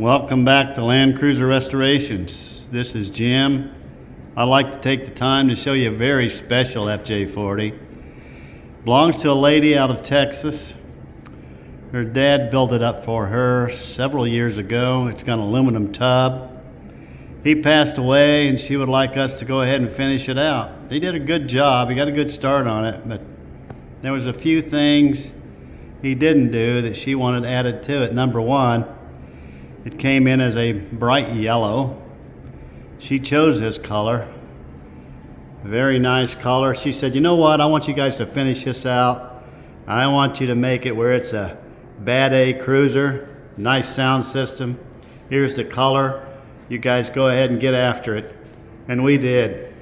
Welcome back to Land Cruiser Restorations. This is Jim. I'd like to take the time to show you a very special FJ40. Belongs to a lady out of Texas. Her dad built it up for her several years ago. It's got an aluminum tub. He passed away and she would like us to go ahead and finish it out. He did a good job. He got a good start on it, but there was a few things he didn't do that she wanted added to it. Number one, it came in as a bright yellow. She chose this color. Very nice color. She said, you know what, I want you guys to finish this out. I want you to make it where it's a bad A cruiser, nice sound system. Here's the color. You guys go ahead and get after it. And we did.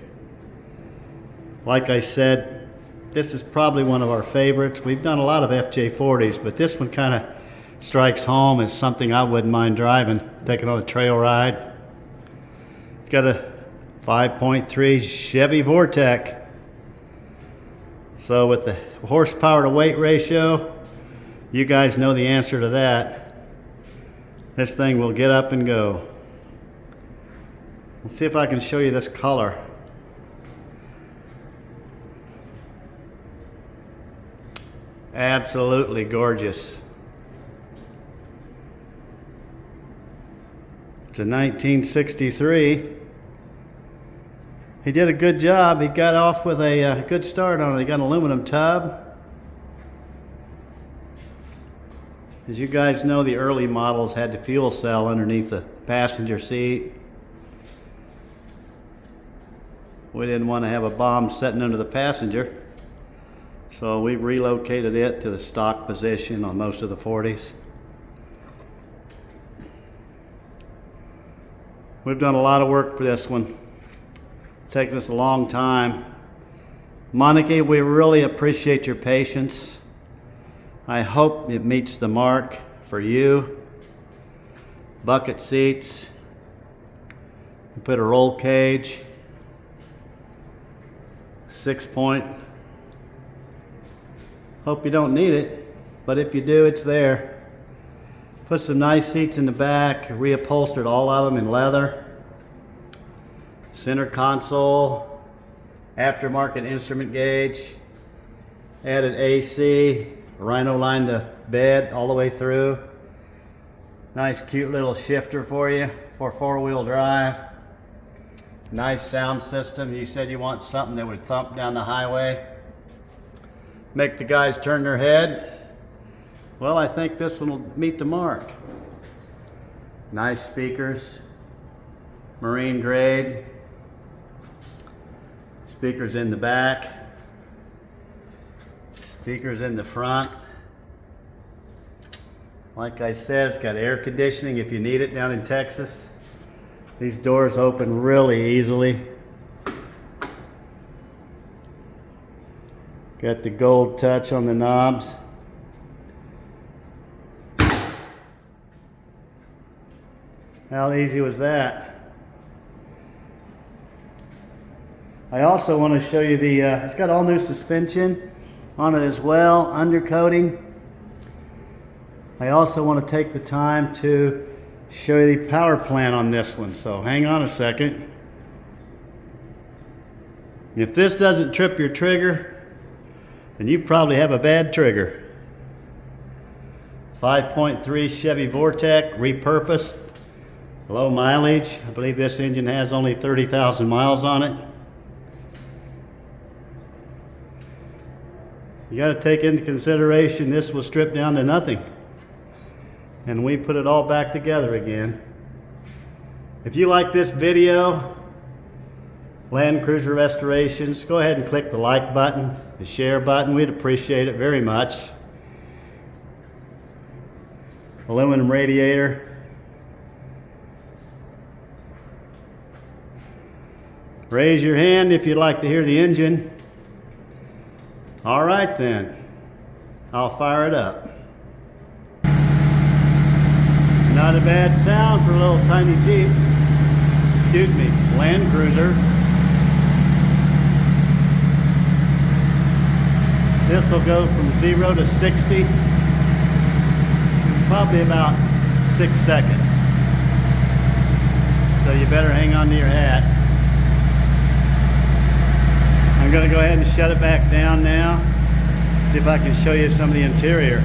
Like I said, this is probably one of our favorites. We've done a lot of FJ40s, but this one kind of strikes home as something I wouldn't mind driving, taking on a trail ride. It's got a 5.3 Chevy Vortec. So with the horsepower to weight ratio, you guys know the answer to that. This thing will get up and go. Let's see if I can show you this color. Absolutely gorgeous. It's a 1963. He did a good job. He got off with a good start on it. He got an aluminum tub. As you guys know, the early models had the fuel cell underneath the passenger seat. We didn't want to have a bomb sitting under the passenger, so we've relocated it to the stock position on most of the 40s. We've done a lot of work for this one. Taken us a long time. Monica, we really appreciate your patience. I hope it meets the mark for you. Bucket seats. We put a roll cage. 6-point. Hope you don't need it, but if you do, it's there. Put some nice seats in the back, reupholstered all of them in leather. Center console, aftermarket instrument gauge, added AC, rhino lined the bed all the way through. Nice cute little shifter for you for 4-wheel drive. Nice sound system. You said you want something that would thump down the highway, make the guys turn their head. Well, I think this one will meet the mark. Nice speakers, marine grade. Speakers in the back. Speakers in the front. Like I said, it's got air conditioning if you need it down in Texas. These doors open really easily. Got the gold touch on the knobs. How easy was that? I also want to show you the, it's got all new suspension on it as well, undercoating. I also want to take the time to show you the power plant on this one, so hang on a second. If this doesn't trip your trigger, then you probably have a bad trigger. 5.3 Chevy Vortec, repurposed. Low mileage. I believe this engine has only 30,000 miles on it. You got to take into consideration this was stripped down to nothing, and we put it all back together again. If you like this video, Land Cruiser Restorations, go ahead and click the like button, the share button. We'd appreciate it very much. Aluminum radiator. Raise your hand if you'd like to hear the engine. All right then, I'll fire it up. Not a bad sound for a little tiny Jeep. Excuse me, Land Cruiser. This will go from 0 to 60 in probably about 6 seconds. so you better hang on to your hat. I'm going to go ahead and shut it back down now. See if I can show you some of the interior.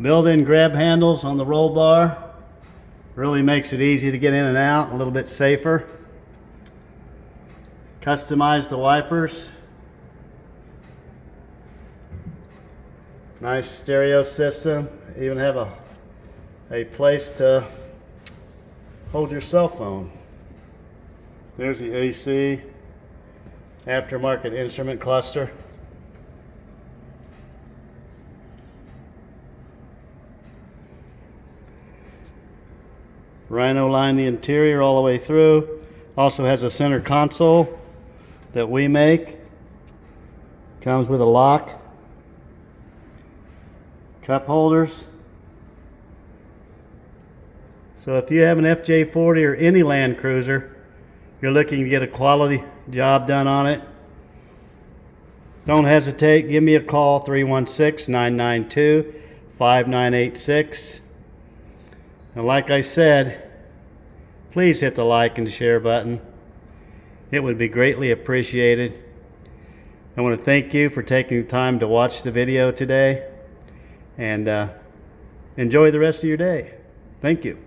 Built-in grab handles on the roll bar. Really makes it easy to get in and out, a little bit safer. Customize the wipers. Nice stereo system. Even have a place to hold your cell phone. There's the AC. Aftermarket instrument cluster. Rhino line the interior all the way through. Also has a center console that we make. Comes with a lock. Cup holders. So if you have an FJ40 or any Land Cruiser, you're looking to get a quality job done on it, don't hesitate. Give me a call, 316-992-5986. And like I said, please hit the like and the share button. It would be greatly appreciated. I want to thank you for taking the time to watch the video today, and enjoy the rest of your day. Thank you.